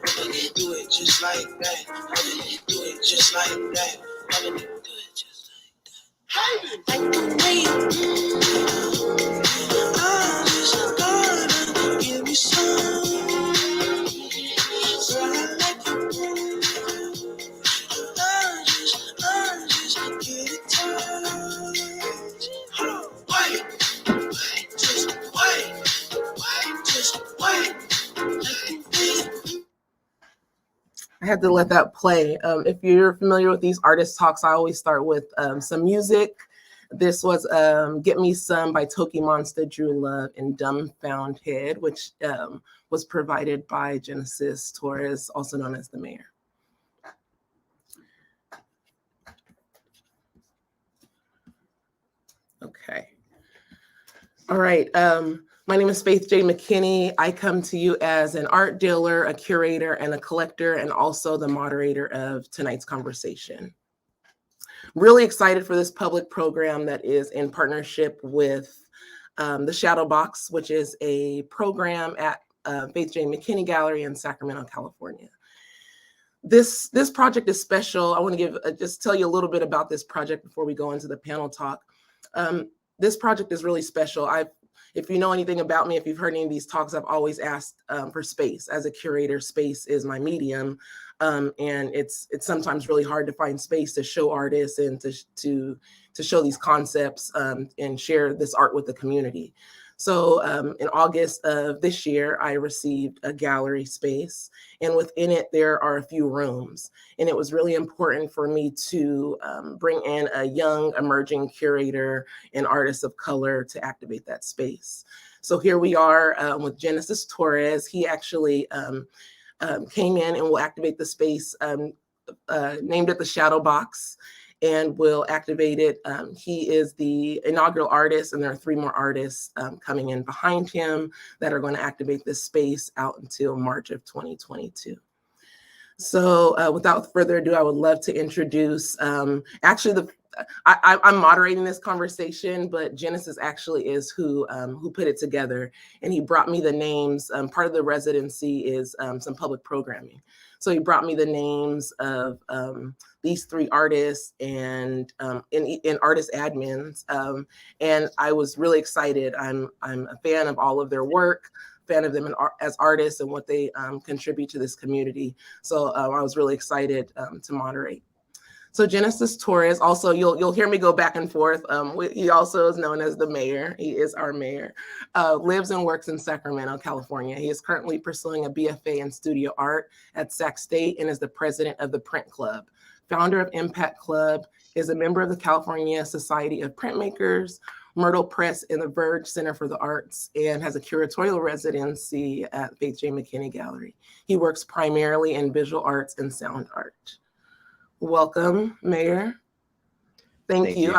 Do it just like that. Do it just like that. Do it just like the way you I just gotta give me some. Girl, I like you. I just get it touched. Hold on, wait, just wait. I had to let that play. If you're familiar with these artist talks, I always start with some music. This was Get Me Some by Toki Monsta, Drew Love, and Dumbfounded, which was provided by Genesis Torres, also known as the Mayor. Okay. All right. My name is Faith J. McKinney. I come to you as an art dealer, a curator, and a collector, and also the moderator of tonight's conversation. Really excited for this public program that is in partnership with the Shadow Box, which is a program at Faith J. McKinney Gallery in Sacramento, California. This project is special. I want to give just tell you a little bit about this project before we go into the panel talk. This project is really special. If you know anything about me, if you've heard any of these talks, I've always asked for space. As a curator, space is my medium, and it's sometimes really hard to find space to show artists and to show these concepts and share this art with the community. So in August of this year, I received a gallery space, and within it, there are a few rooms. And it was really important for me to bring in a young emerging curator and artist of color to activate that space. So here we are with Genesis Torres. He actually came in and will activate the space, named it the Shadow Box, and will activate it. He is the inaugural artist, and there are 3 more artists coming in behind him that are going to activate this space out until March of 2022. So without further ado, I would love to introduce, actually I'm moderating this conversation, but Genesis actually is who put it together, and he brought me the names. Part of the residency is some public programming. So he brought me the names of these 3 artists and artist admins, and I was really excited. I'm a fan of all of their work, fan of them as artists and what they contribute to this community. So I was really excited to moderate. So Genesis Torres, also you'll hear me go back and forth. He also is known as the Mayor. He is our mayor. Lives and works in Sacramento, California. He is currently pursuing a BFA in studio art at Sac State and is the president of the Print Club. Founder of Impact Club, is a member of the California Society of Printmakers, Myrtle Press, and the Verge Center for the Arts, and has a curatorial residency at Faith J. McKinney Gallery. He works primarily in visual arts and sound art. Welcome, Mayor. Thank you. I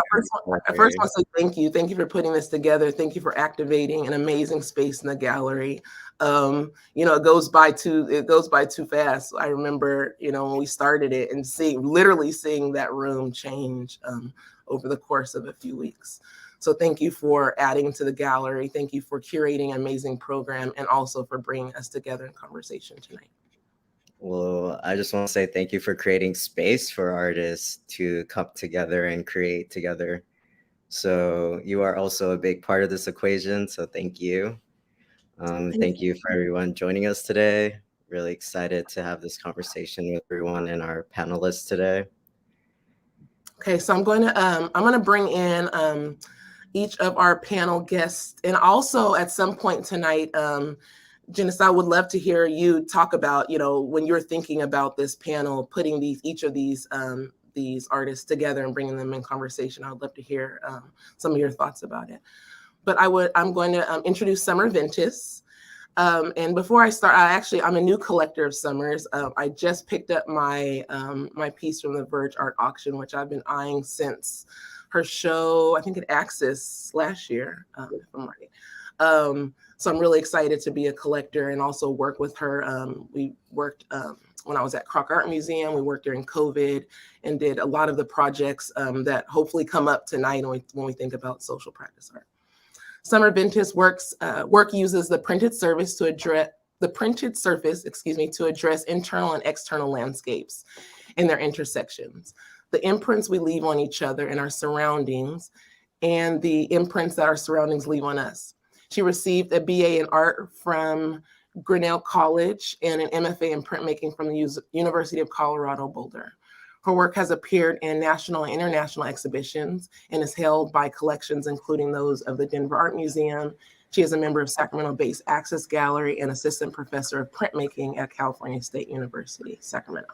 first want to say thank you. Thank you for putting this together. Thank you for activating an amazing space in the gallery. It goes by too fast. I remember, when we started it and literally seeing that room change over the course of a few weeks. So thank you for adding to the gallery. Thank you for curating an amazing program, and also for bringing us together in conversation tonight. Well, I just want to say thank you for creating space for artists to come together and create together. So you are also a big part of this equation. So thank you. Thank you for everyone joining us today. Really excited to have this conversation with everyone and our panelists today. Okay, so I'm going to bring in each of our panel guests, and also at some point tonight, Genesis, I would love to hear you talk about, when you're thinking about this panel, putting each of these artists together and bringing them in conversation. I would love to hear some of your thoughts about it. But I'm going to introduce Summer Ventis. And before I start, I'm a new collector of Summers. I just picked up my piece from the Verge Art Auction, which I've been eyeing since her show, I think at Axis last year, if I'm right. So I'm really excited to be a collector and also work with her. We worked when I was at Kroc Art Museum. We worked during COVID and did a lot of the projects that hopefully come up tonight when we think about social practice art. Summer Ventis work uses the printed service to the printed surface, to address internal and external landscapes and their intersections, the imprints we leave on each other and our surroundings, and the imprints that our surroundings leave on us. She received a BA in art from Grinnell College and an MFA in printmaking from the University of Colorado Boulder. Her work has appeared in national and international exhibitions and is held by collections including those of the Denver Art Museum. She is a member of Sacramento-based Access Gallery and assistant professor of printmaking at California State University, Sacramento.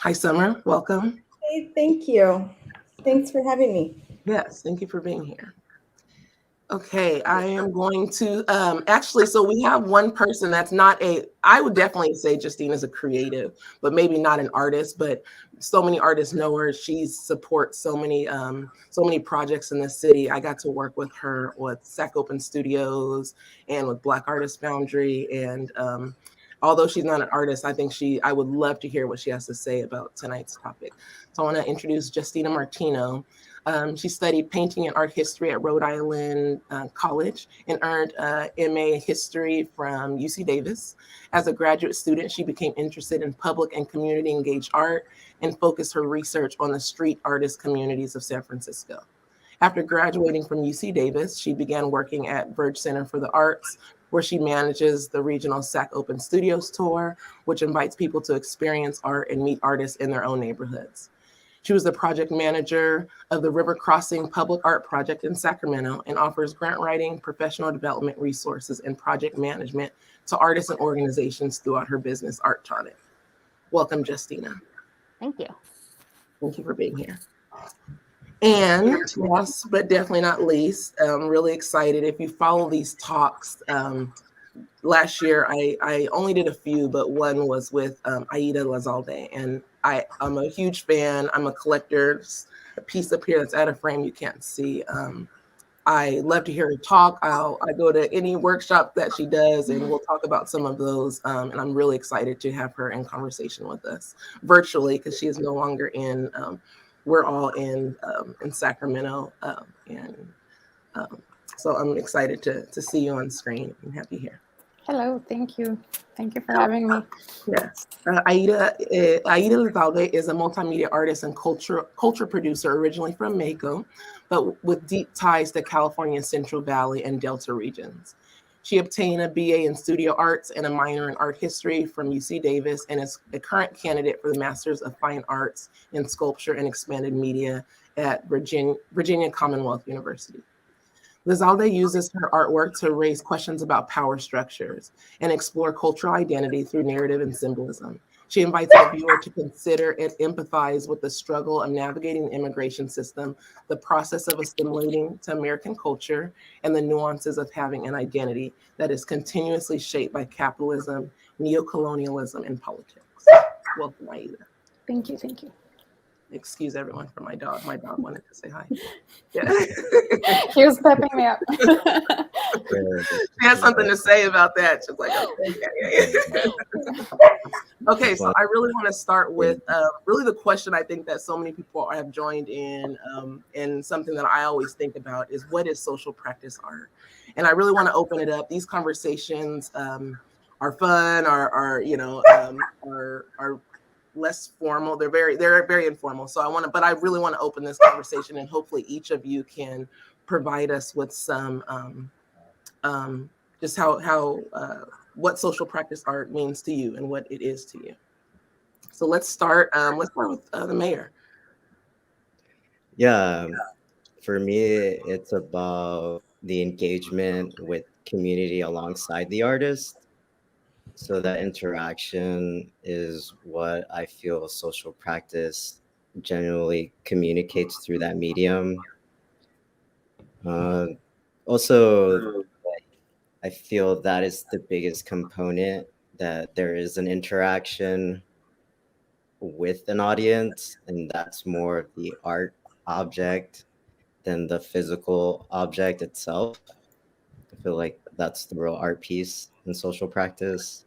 Hi, Summer. Welcome. Hey, thank you. Thanks for having me. Yes, thank you for being here. Okay, I am going to actually, so we have one person that's not I would definitely say Justine is a creative, but maybe not an artist, but so many artists know her. She supports so many projects in the city. I got to work with her with Sac Open Studios and with Black Artist Foundry. And although she's not an artist, I think I would love to hear what she has to say about tonight's topic. So I want to introduce Justina Martino. She studied painting and art history at Rhode Island College and earned MA history from UC Davis. As a graduate student, she became interested in public and community engaged art and focused her research on the street artist communities of San Francisco. After graduating from UC Davis, she began working at Verge Center for the Arts, where she manages the regional Sac Open Studios tour, which invites people to experience art and meet artists in their own neighborhoods. She was the project manager of the River Crossing Public Art Project in Sacramento and offers grant writing, professional development resources, and project management to artists and organizations throughout her business, Art Tonic. Welcome, Justina. Thank you. Thank you for being here. And last but definitely not least, I'm really excited. If you follow these talks, last year I only did a few, but one was with Aida Lizalde, and I'm a huge fan. I'm a collector. There's a piece up here that's out of frame you can't see. I love to hear her talk. I go to any workshop that she does, and we'll talk about some of those. And I'm really excited to have her in conversation with us virtually, because she is no longer in. We're all in Sacramento, so I'm excited to see you on screen and have you here. Hello, thank you. Thank you for having me. Yes. Aida Lizalde is a multimedia artist and culture producer originally from Mako, but with deep ties to California's Central Valley and Delta regions. She obtained a BA in studio arts and a minor in art history from UC Davis and is a current candidate for the Masters of Fine Arts in Sculpture and Expanded Media at Virginia Commonwealth University. Lizalde uses her artwork to raise questions about power structures and explore cultural identity through narrative and symbolism. She invites the viewer to consider and empathize with the struggle of navigating the immigration system, the process of assimilating to American culture, and the nuances of having an identity that is continuously shaped by capitalism, neocolonialism, and politics. Welcome, Aida. Thank you, thank you. Excuse everyone for my dog. My dog wanted to say hi. Yeah. He was stepping me up. She has something to say about that. She's like, okay. Okay, so I really want to start with really the question I think that so many people have joined in, and something that I always think about is, what is social practice art? And I really want to open it up. These conversations are fun, are less formal. They're very informal. So I really want to open this conversation, and hopefully each of you can provide us with some just how what social practice art means to you and what it is to you. So let's start with the mayor. Yeah, for me, it's about the engagement with community alongside the artist. So that interaction is what I feel social practice generally communicates through that medium. Also, I feel that is the biggest component, that there is an interaction with an audience, and that's more of the art object than the physical object itself. I feel like that's the real art piece in social practice,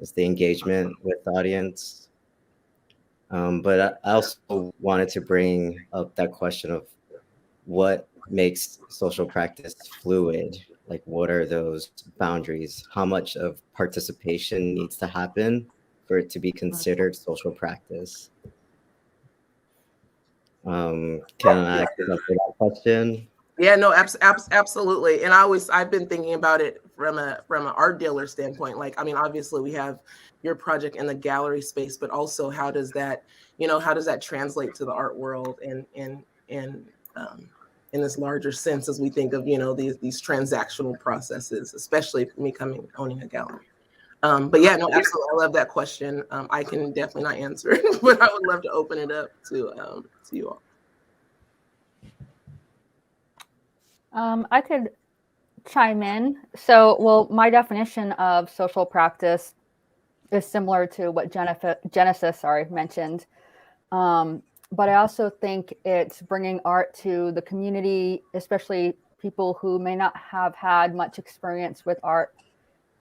is the engagement with the audience. But I also wanted to bring up that question of what makes social practice fluid, Like, what are those boundaries? How much of participation needs to happen for it to be considered social practice? Can I answer that question? Yeah, no, absolutely. And I've been thinking about it from an art dealer standpoint. Like, I mean, obviously we have your project in the gallery space, but also how does that, how does that translate to the art world and in this larger sense as we think of, these transactional processes, especially for me owning a gallery. But yeah, no, absolutely. I love that question. I can definitely not answer it, but I would love to open it up to you all. I could chime in. So, well, my definition of social practice is similar to what Genesis mentioned. But I also think it's bringing art to the community, especially people who may not have had much experience with art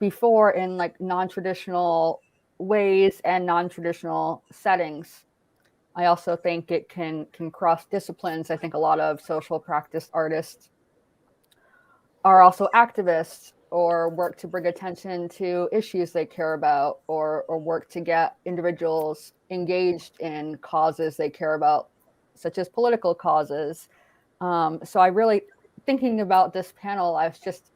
before in like non-traditional ways and non-traditional settings. I also think it can cross disciplines. I think a lot of social practice artists are also activists or work to bring attention to issues they care about or work to get individuals engaged in causes they care about, such as political causes. So I really, thinking about this panel, I was just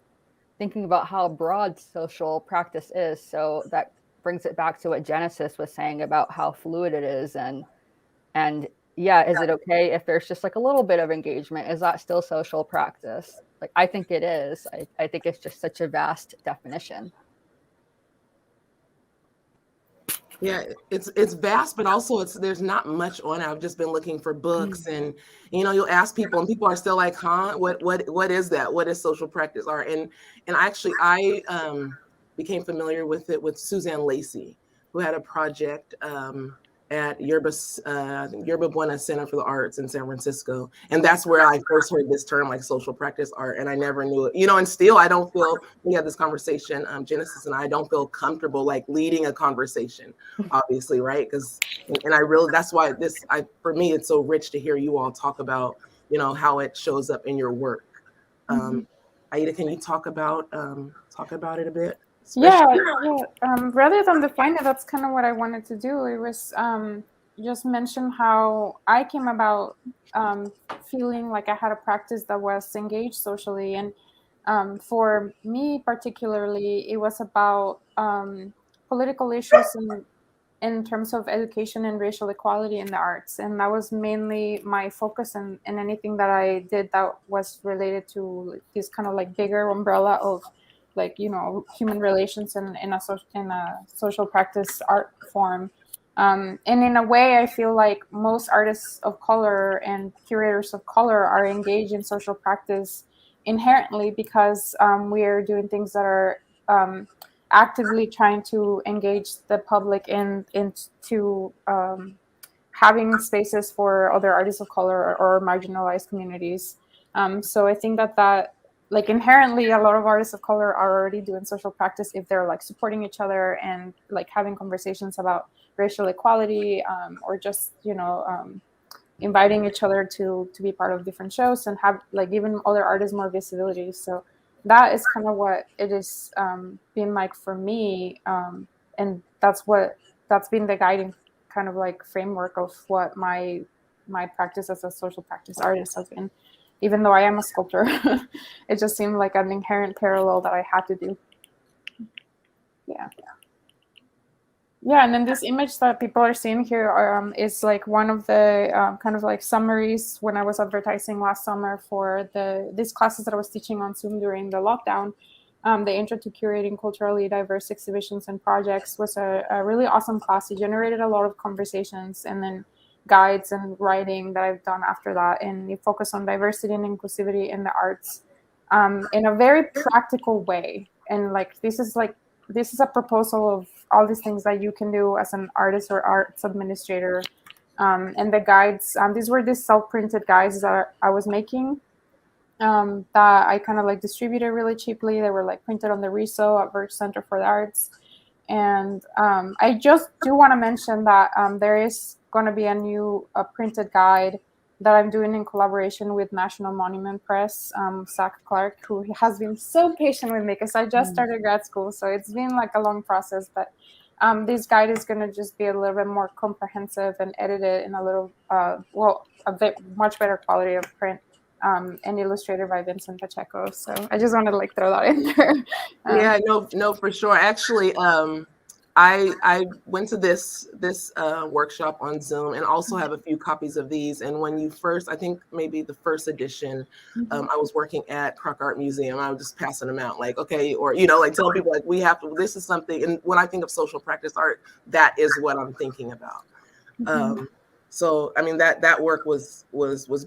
thinking about how broad social practice is. So that brings it back to what Genesis was saying about how fluid it is. And yeah, is it okay if there's just like a little bit of engagement? Is that still social practice? Like, I think it is. I think it's just such a vast definition. Yeah, it's vast, but also there's not much on it. I've just been looking for books, and you'll ask people, and people are still like, "Huh? What is that? What is social practice art?" And actually, I became familiar with it with Suzanne Lacey, who had a project at Yerba Buena Center for the Arts in San Francisco, and that's where I first heard this term, like social practice art, and I never knew it. And still, I don't feel, we had this conversation, Genesis and I don't feel comfortable like leading a conversation, obviously, right? Because, and I really, that's why for me, it's so rich to hear you all talk about, how it shows up in your work. Aida, can you talk about it a bit? Yeah. Rather than define it, that's kind of what I wanted to do. It was just mention how I came about feeling like I had a practice that was engaged socially. And for me particularly, it was about political issues in terms of education and racial equality in the arts. And that was mainly my focus in anything that I did that was related to this kind of like bigger umbrella of like, human relations in a social practice art form. And in a way, I feel like most artists of color and curators of color are engaged in social practice inherently because we are doing things that are actively trying to engage the public into having spaces for other artists of color or marginalized communities. So I think that like inherently a lot of artists of color are already doing social practice if they're like supporting each other and like having conversations about racial equality or just inviting each other to be part of different shows and have like giving other artists more visibility. So that is kind of what it is been like for me, and that's been the guiding kind of like framework of what my practice as a social practice artist has been. Even though I am a sculptor, it just seemed like an inherent parallel that I had to do. Yeah, and then this image that people are seeing here is like one of the kind of like summaries when I was advertising last summer for these classes that I was teaching on Zoom during the lockdown. The Intro to Curating Culturally Diverse Exhibitions and Projects was a really awesome class. It generated a lot of conversations and then guides and writing that I've done after that, and it focused on diversity and inclusivity in the arts in a very practical way. And like this is a proposal of all these things that you can do as an artist or arts administrator. And the guides, these were these self-printed guides that I was making that I kind of like distributed really cheaply. They were like printed on the RISO at Verge Center for the Arts. And I just do want to mention that there is going to be a new printed guide that I'm doing in collaboration with National Monument Press, Zach Clark, who has been so patient with me because I just started grad school. So it's been like a long process, but this guide is going to just be a little bit more comprehensive and edited in a little, a bit much better quality of print, and illustrated by Vincent Pacheco. So I just wanted to like throw that in there. Yeah, no, for sure. Actually, I went to this workshop on Zoom and also have a few copies of these. And when you first, I think maybe the first edition, I was working at Croc Art Museum. I was just passing them out, like, okay, or like telling people like we have to. This is something. And when I think of social practice art, that is what I'm thinking about. So I mean that work was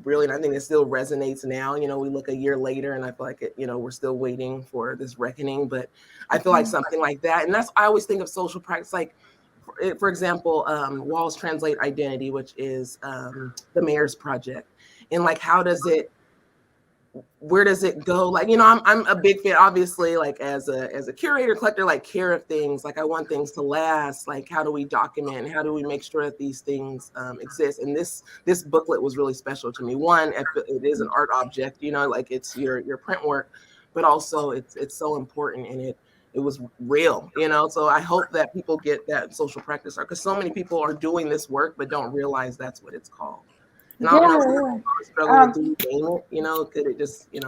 brilliant. I think it still resonates now. We look a year later and I feel like it, we're still waiting for this reckoning. But I feel like something like that, and I always think of social practice like, for example, Walls Translate Identity, which is the mayor's project, and like where does it go? Like, I'm a big fan, obviously, like as a curator, collector, like care of things. Like I want things to last. Like how do we document? How do we make sure that these things exist? And this booklet was really special to me. One, it is an art object, like it's your print work, but also it's so important, and it was real, So I hope that people get that social practice art, because so many people are doing this work but don't realize that's what it's called. And I don't know, struggle to name it, could it just, you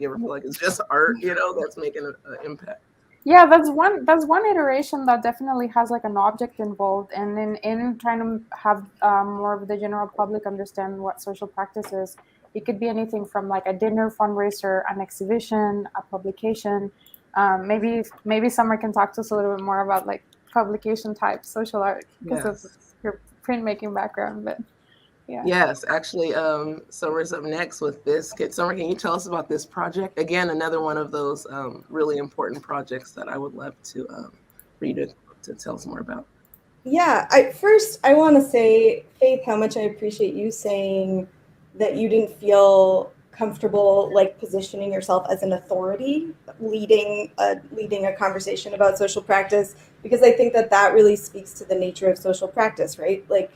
ever feel like it's just art, that's making an impact? Yeah, that's one iteration that definitely has like an object involved, and then in trying to have more of the general public understand what social practice is, it could be anything from like a dinner fundraiser, an exhibition, a publication. Maybe Summer can talk to us a little bit more about like publication type social art because of your printmaking background, but. Yeah. Yes, actually, Summer's up next with this. Summer, can you tell us about this project? Again, another one of those really important projects that I would love for you to tell us more about. Yeah, first I want to say, Faith, how much I appreciate you saying that you didn't feel comfortable like positioning yourself as an authority leading a conversation about social practice, because I think that really speaks to the nature of social practice, right? Like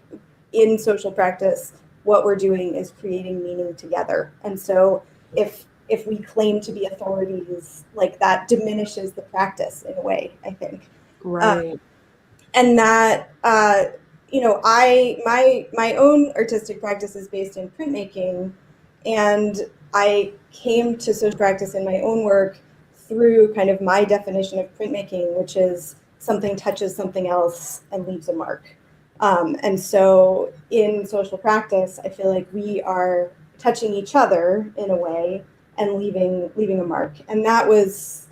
in social practice, what we're doing is creating meaning together. And so if we claim to be authorities, like that diminishes the practice in a way, I think. Right. And that, my own artistic practice is based in printmaking, and I came to social practice in my own work through kind of my definition of printmaking, which is something touches something else and leaves a mark. And so in social practice, I feel like we are touching each other in a way and leaving a mark. And that was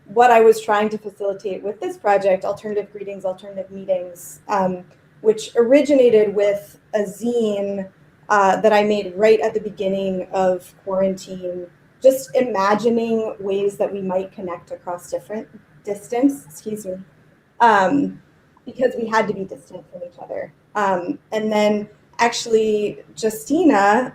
what I was trying to facilitate with this project, Alternative Greetings, Alternative Meetings, which originated with a zine that I made right at the beginning of quarantine, just imagining ways that we might connect across different distance, because we had to be distant from each other. And then actually Justina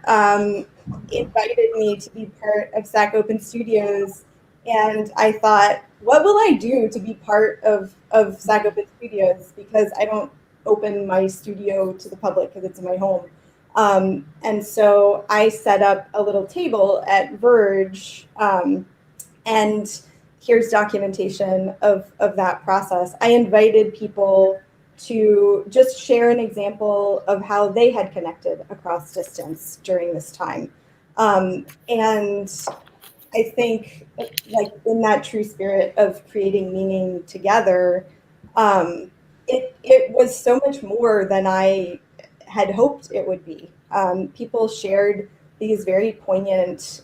invited me to be part of SAC Open Studios. And I thought, what will I do to be part of SAC Open Studios? Because I don't open my studio to the public because it's in my home. And so I set up a little table at Verge, and here's documentation of that process. I invited people to just share an example of how they had connected across distance during this time. And I think, like, in that true spirit of creating meaning together, it was so much more than I had hoped it would be. People shared these very poignant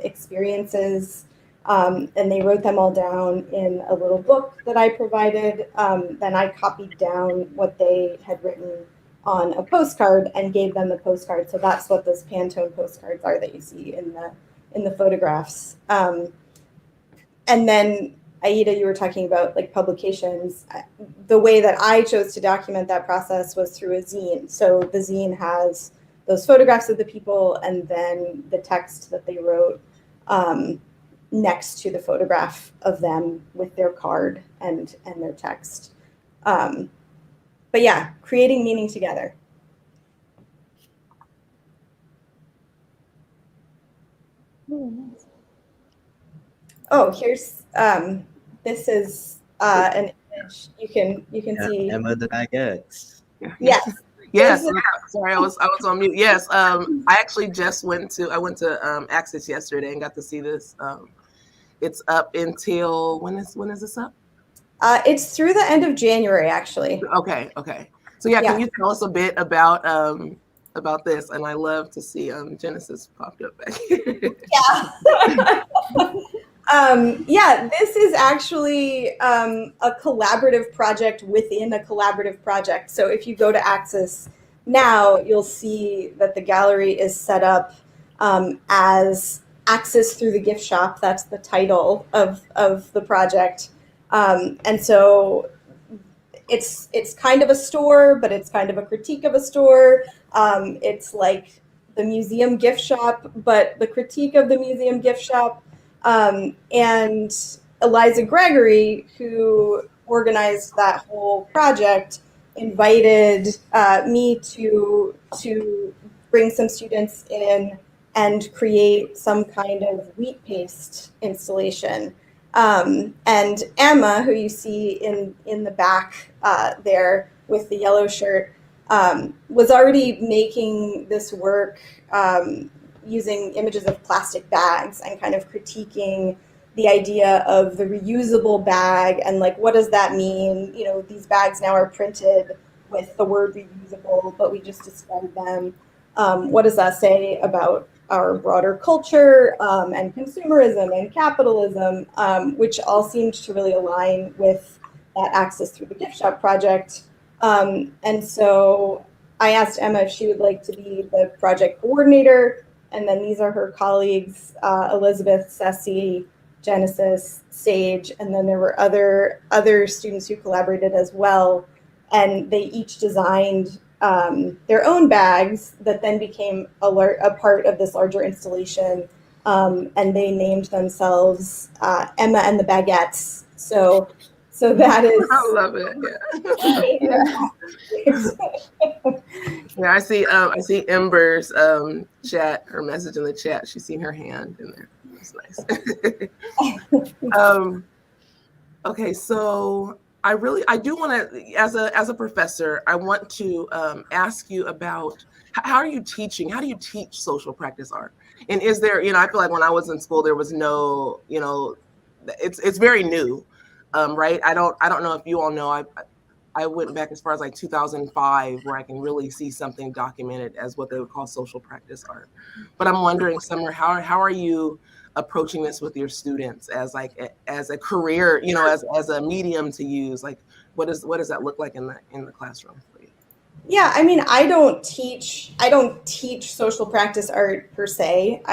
experiences, and they wrote them all down in a little book that I provided. Then I copied down what they had written on a postcard and gave them the postcard. So that's what those Pantone postcards are that you see in the photographs. And then Aida, you were talking about like publications. The way that I chose to document that process was through a zine. So the zine has those photographs of the people and then the text that they wrote next to the photograph of them with their card and their text. But yeah, creating meaning together. Oh, here's this is an image you can see. Emma the baguettes. Yes. Yes. Sorry, I was on mute. Yes. I actually just went to Access yesterday and got to see this. It's up until when is this up? It's through the end of January, actually. Okay. So yeah, can you tell us a bit about this? And I love to see Genesis popped up back here. Yeah, this is actually a collaborative project within a collaborative project. So if you go to Access now, you'll see that the gallery is set up as Access through the gift shop. That's the title of the project. And so it's kind of a store, but it's kind of a critique of a store. It's like the museum gift shop, but the critique of the museum gift shop. And Eliza Gregory, who organized that whole project, invited me to bring some students in and create some kind of wheat paste installation. And Emma, who you see in the back there with the yellow shirt, was already making this work using images of plastic bags and kind of critiquing the idea of the reusable bag and like, what does that mean? You know, these bags now are printed with the word reusable, but we just discard them. What does that say about our broader culture and consumerism and capitalism, which all seemed to really align with that Access Through the Gift Shop project. And so I asked Emma if she would like to be the project coordinator. And then these are her colleagues, Elizabeth, Ceci, Genesis, Sage, and then there were other students who collaborated as well. And they each designed their own bags that then became a part of this larger installation. And they named themselves Emma and the Baguettes. So that is. I love it. Yeah, I see Ember's chat, her message in the chat. She's seen her hand in there. That's nice. Okay, so I do want to, as a professor, I want to ask you about how are you teaching? How do you teach social practice art? And is there, I feel like when I was in school, there was no, it's very new, right? I don't know if you all know. I went back as far as like 2005, where I can really see something documented as what they would call social practice art. But I'm wondering, Summer, how are you approaching this with your students as a career, as a medium to use? Like, what does that look like in the classroom for you? Yeah, I mean, I don't teach social practice art per se.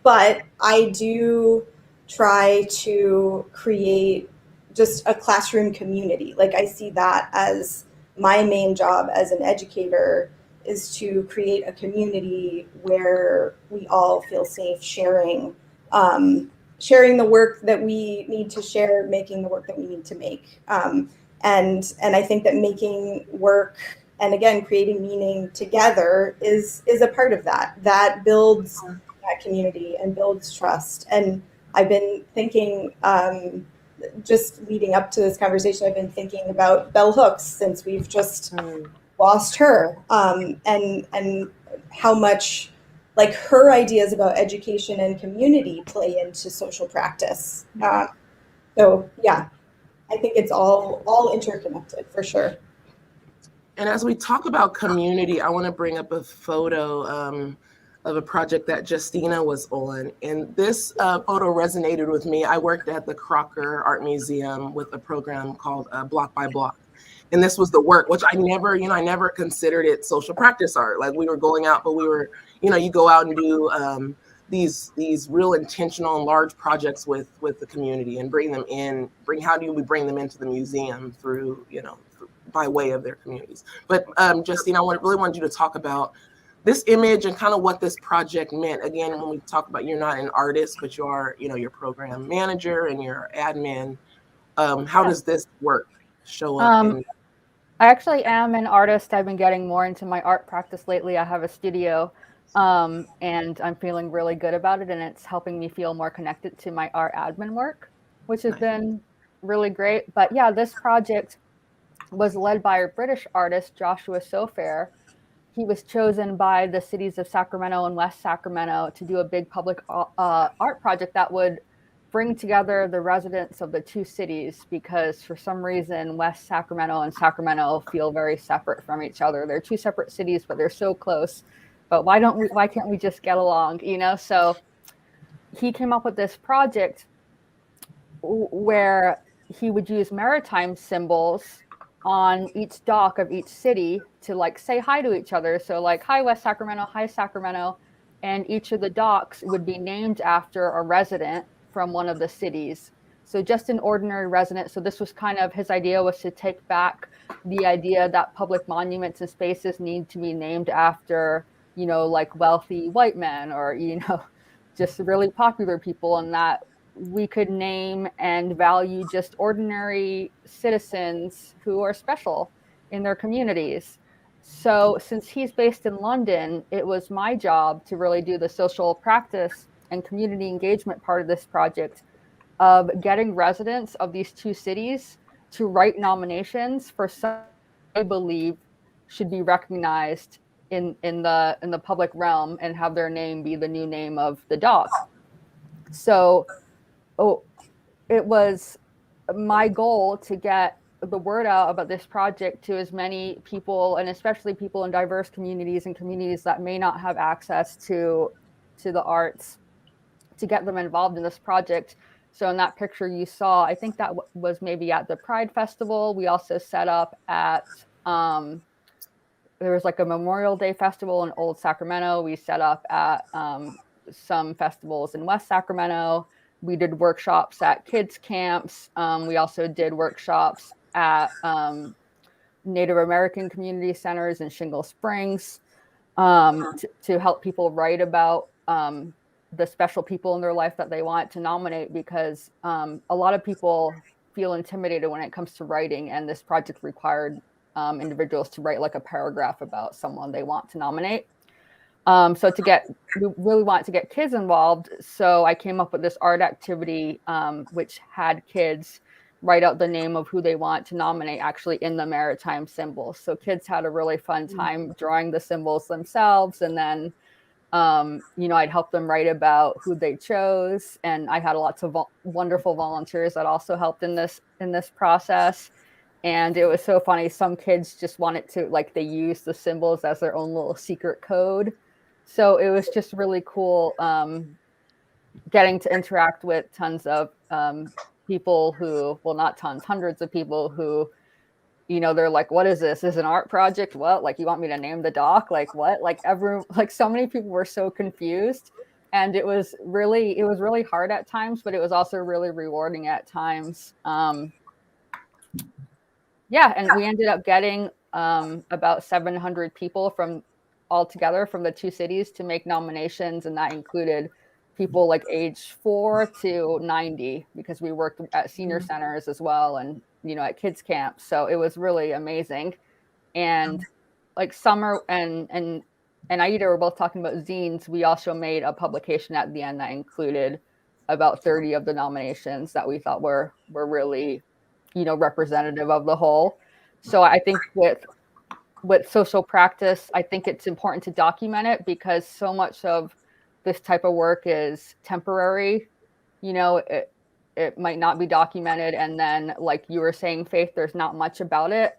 But I do try to create just a classroom community. Like, I see that as my main job as an educator, is to create a community where we all feel safe sharing the work that we need to share, making the work that we need to make. And I think that making work and again creating meaning together is a part of that. That builds that community and builds trust. And I've been thinking, just leading up to this conversation, I've been thinking about Bell Hooks since we've just lost her, and how much like her ideas about education and community play into social practice. So yeah, I think it's all interconnected for sure. And as we talk about community, I want to bring up a photo of a project that Justina was on. And this photo resonated with me. I worked at the Crocker Art Museum with a program called Block by Block. And this was the work, which I never considered it social practice art. Like, we were going out, but we were, you go out and do these real intentional and large projects with the community and bring them in, how do we bring them into the museum through, by way of their communities. But Justina, I really wanted you to talk about this image and kind of what this project meant. Again, when we talk about, you're not an artist, but you are, your program manager and your admin. How does this work show up? I actually am an artist. I've been getting more into my art practice lately. I have a studio. And I'm feeling really good about it, and it's helping me feel more connected to my art admin work, which has been really great. But yeah, this project was led by a British artist, Joshua Sofair. He was chosen by the cities of Sacramento and West Sacramento to do a big public art project that would bring together the residents of the two cities, because for some reason West Sacramento and Sacramento feel very separate from each other. They're two separate cities, but they're so close. But why can't we just get along, you know? So he came up with this project where he would use maritime symbols on each dock of each city to like say hi to each other. So like, hi West Sacramento, hi Sacramento. And each of the docks would be named after a resident from one of the cities. So just an ordinary resident. So this was kind of, his idea was to take back the idea that public monuments and spaces need to be named after, you know, like wealthy white men or, you know, just really popular people, and that we could name and value just ordinary citizens who are special in their communities. So since he's based in London, it was my job to really do the social practice and community engagement part of this project, of getting residents of these two cities to write nominations for some they believe should be recognized in the public realm and have their name be the new name of the dock. So it was my goal to get the word out about this project to as many people, and especially people in diverse communities and communities that may not have access to the arts, to get them involved in this project. So in that picture you saw, I think that was maybe at the Pride Festival. We also set up at, there was like a Memorial Day festival in Old Sacramento. We set up at some festivals in West Sacramento. We did workshops at kids camps. We also did workshops at Native American community centers in Shingle Springs to help people write about the special people in their life that they want to nominate, because a lot of people feel intimidated when it comes to writing, and this project required individuals to write like a paragraph about someone they want to nominate. So we really wanted to get kids involved. So I came up with this art activity, which had kids write out the name of who they want to nominate actually in the maritime symbols. So kids had a really fun time drawing the symbols themselves. And then, you know, I'd help them write about who they chose. And I had lots of wonderful volunteers that also helped in this process. And it was so funny. Some kids just wanted to, like, they used the symbols as their own little secret code. So it was just really cool getting to interact with tons of people who, well, not tons, hundreds of people who, you know, they're like, what is this? Is an art project? What? Like, you want me to name the dock? Like, what? Like, so many people were so confused. And it was really hard at times, but it was also really rewarding at times. Yeah, and we ended up getting about 700 people from the two cities to make nominations, and that included people like age 4 to 90, because we worked at senior centers as well, and, you know, at kids camps. So it was really amazing. And like Summer and Aida were both talking about zines. We also made a publication at the end that included about 30 of the nominations that we thought were really, you know, representative of the whole. So I think with social practice, I think it's important to document it, because so much of this type of work is temporary. You know, it might not be documented, and then, like you were saying, Faith, there's not much about it,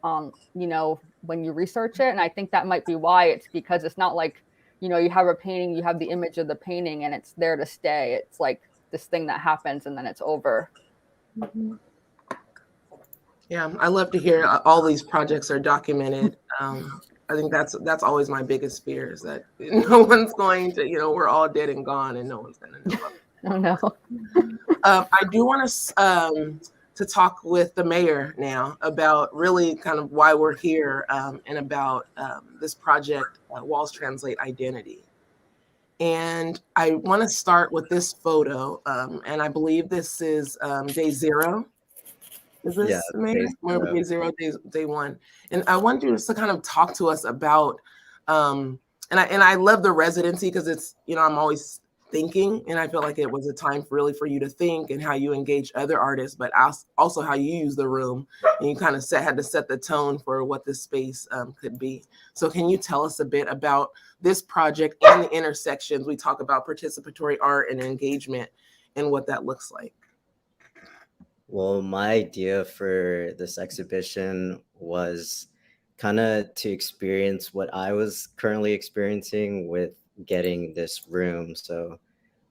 you know, when you research it. And I think that might be why. It's because it's not like, you know, you have a painting, you have the image of the painting, and it's there to stay. It's like this thing that happens and then it's over. Mm-hmm. Yeah, I love to hear all these projects are documented. I think that's always my biggest fear, is that no one's going to, you know, we're all dead and gone and no one's going to know. Oh, no. I do want to talk with the mayor now about really kind of why we're here, and about this project, Walls Translate Identity. And I want to start with this photo, and I believe this is day 0. Is this maybe day 0, day 1? And I want you to kind of talk to us about and I love the residency because it's, I'm always thinking, and I feel like it was a time really for you to think and how you engage other artists, but also how you use the room, and you kind of had to set the tone for what this space could be. So can you tell us a bit about this project and the intersections? We talk about participatory art and engagement and what that looks like. Well, my idea for this exhibition was kind of to experience what I was currently experiencing with getting this room. So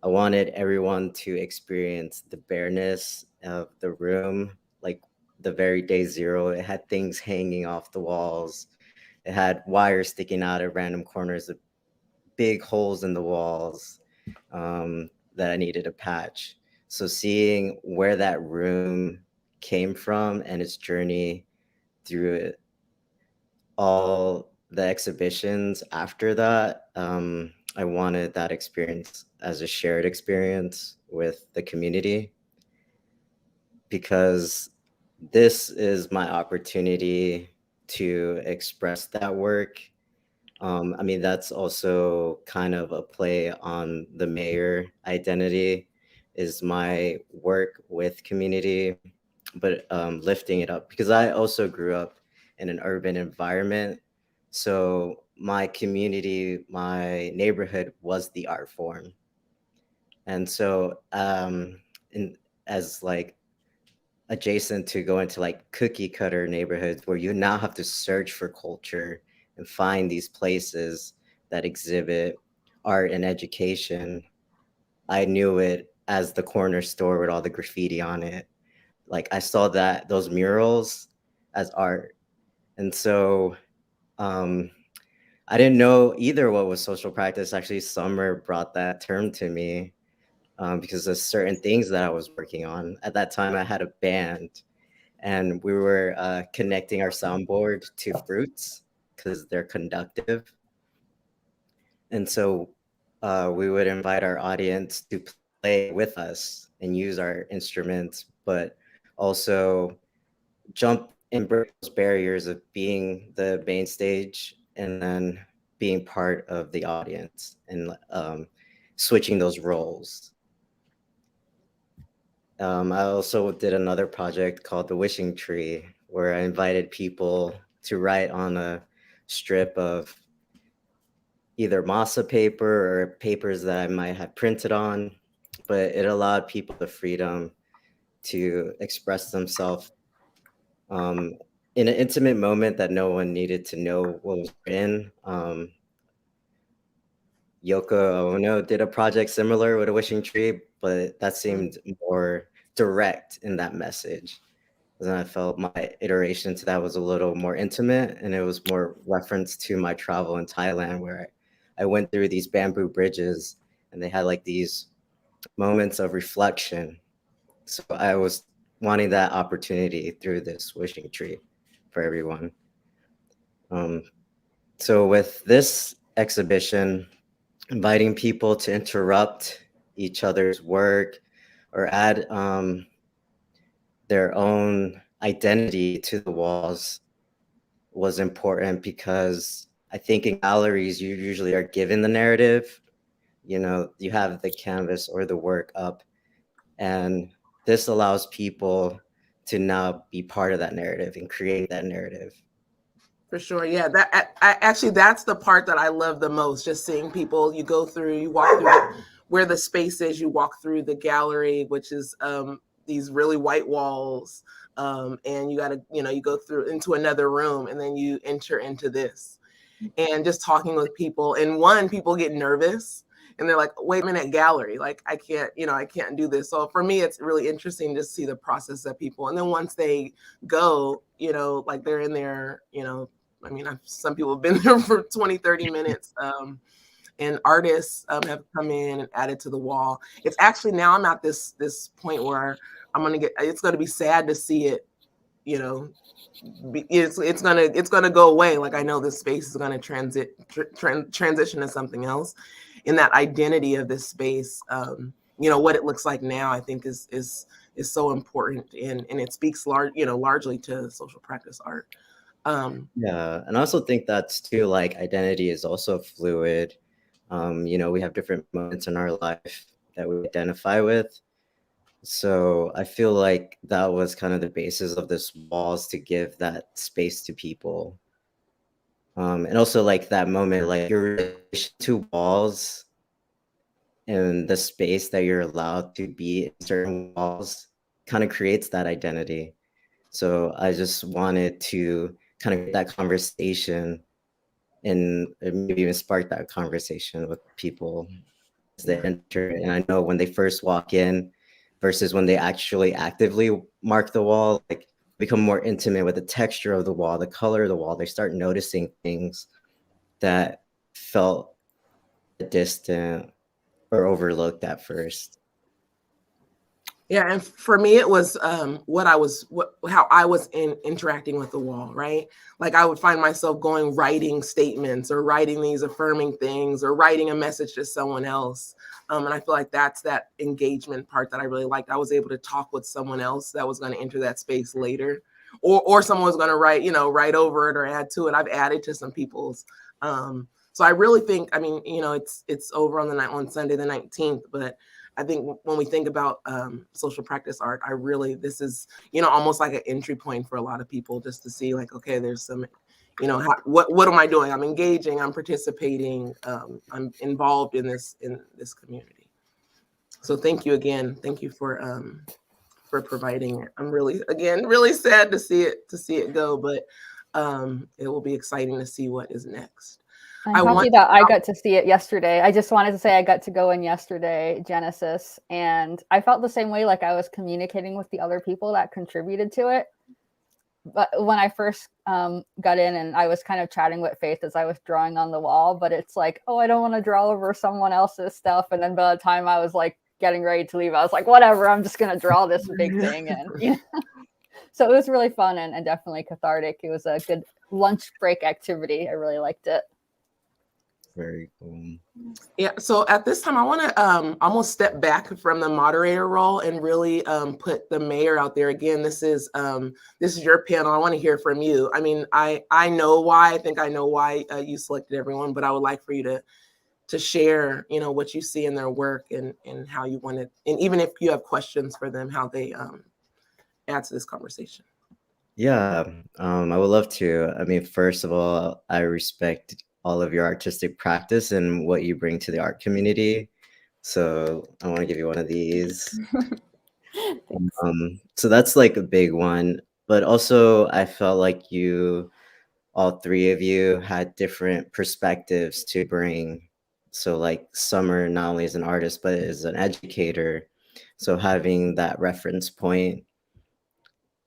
I wanted everyone to experience the bareness of the room, like the very day zero. It had things hanging off the walls. It had wires sticking out at random corners, of big holes in the walls that I needed to patch. So seeing where that room came from and its journey through it, all the exhibitions after that, I wanted that experience as a shared experience with the community, because this is my opportunity to express that work. I mean, that's also kind of a play on the mayor identity, is my work with community, but lifting it up, because I also grew up in an urban environment. So my community, my neighborhood was the art form. And so in, as like adjacent to going to like cookie cutter neighborhoods where you now have to search for culture and find these places that exhibit art and education, I knew it as the corner store with all the graffiti on it. Like I saw that those murals as art. And so um, I didn't know either what was social practice. Actually, Summer brought that term to me because of certain things that I was working on. At that time, I had a band, and we were connecting our soundboard to fruits because they're conductive. And so we would invite our audience to play with us and use our instruments, but also jump and break those barriers of being the main stage and then being part of the audience, and switching those roles. I also did another project called The Wishing Tree, where I invited people to write on a strip of either masa paper or papers that I might have printed on, but it allowed people the freedom to express themselves in an intimate moment that no one needed to know what was written. Yoko Ono did a project similar with A Wishing Tree, but that seemed more direct in that message. And I felt my iteration to that was a little more intimate, and it was more reference to my travel in Thailand, where I went through these bamboo bridges and they had like these moments of reflection. So I was wanting that opportunity through this wishing tree for everyone. So with this exhibition, inviting people to interrupt each other's work or add their own identity to the walls was important, because I think in galleries you usually are given the narrative. You know, you have the canvas or the work up, and this allows people to now be part of that narrative and create that narrative. For sure. Yeah, actually, that's the part that I love the most. Just seeing people, you walk through where the space is, you walk through the gallery, which is these really white walls. And you got to, you go through into another room, and then you enter into this, and just talking with people. And people get nervous, and they're like, wait a minute, gallery, like I can't do this. So for me, it's really interesting to see the process of people. And then once they go, like they're in there, I mean, some people have been there for 20, 30 minutes. And artists have come in and added to the wall. It's actually, now I'm at this point where it's going to be sad to see it, it's gonna go away. Like I know this space is gonna transition to something else, and that identity of this space, what it looks like now, I think is so important, and it speaks largely to social practice art. Yeah, and I also think that's too, like, identity is also fluid. We have different moments in our life that we identify with. So I feel like that was kind of the basis of this walls, to give that space to people. And also, like, that moment, like, your relation to walls and the space that you're allowed to be in certain walls kind of creates that identity. So I just wanted to kind of get that conversation and maybe even spark that conversation with people as they enter. And I know when they first walk in versus when they actually actively mark the wall, like, become more intimate with the texture of the wall, the color of the wall. They start noticing things that felt distant or overlooked at first. Yeah, and for me, it was how I was interacting with the wall, right? Like I would find myself writing statements or writing these affirming things or writing a message to someone else. And I feel like that's that engagement part that I really liked. I was able to talk with someone else that was going to enter that space later, or someone was going to write over it or add to it. I've added to some people's. So I really think, it's over on Sunday the 19th, but I think when we think about social practice art, this is, almost like an entry point for a lot of people, just to see like, okay, there's some, what am I doing? I'm engaging, I'm participating, I'm involved in this community. So thank you again. Thank you for providing it. I'm really sad to see it go, but it will be exciting to see what is next. I'm happy that I got to see it yesterday. I just wanted to say I got to go in yesterday, Genesis, and I felt the same way, like I was communicating with the other people that contributed to it. But when I first got in, and I was kind of chatting with Faith as I was drawing on the wall, but it's like, oh, I don't want to draw over someone else's stuff. And then by the time I was like getting ready to leave, I was like, whatever, I'm just going to draw this big thing. And so it was really fun and definitely cathartic. It was a good lunch break activity. I really liked it. Very cool. Yeah, so at this time, I want to almost step back from the moderator role and really put the mayor out there. Again, this is your panel. I want to hear from you. I mean, I know why. I think I know why you selected everyone, but I would like for you to share, what you see in their work and how you want it, and even if you have questions for them, how they add to this conversation. Yeah, I would love to. I mean, first of all, I respect all of your artistic practice and what you bring to the art community. So I want to give you one of these. So that's like a big one. But also, I felt like all three of you had different perspectives to bring. So like Summer, not only as an artist, but as an educator. So having that reference point,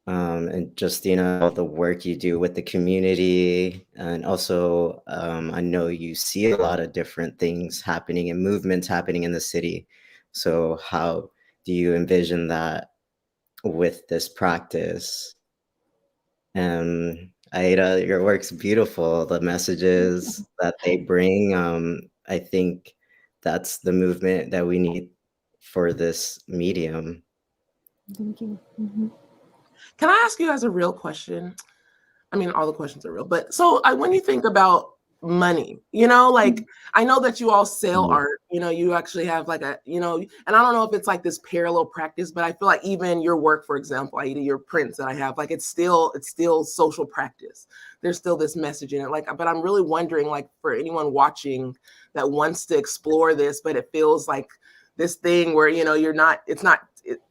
and Justina, all the work you do with the community. And also, I know you see a lot of different things happening and movements happening in the city. So how do you envision that with this practice? And Aida, your work's beautiful. The messages that they bring, I think that's the movement that we need for this medium. Thank you. Mm-hmm. Can I ask you guys a real question? I mean, all the questions are real, but so when you think about money, like I know that you all sell art, you actually have like and I don't know if it's like this parallel practice, but I feel like even your work, for example, Aida, your prints that I have, like it's still social practice. There's still this message in it. But I'm really wondering, like, for anyone watching that wants to explore this, but it feels like this thing where, it's not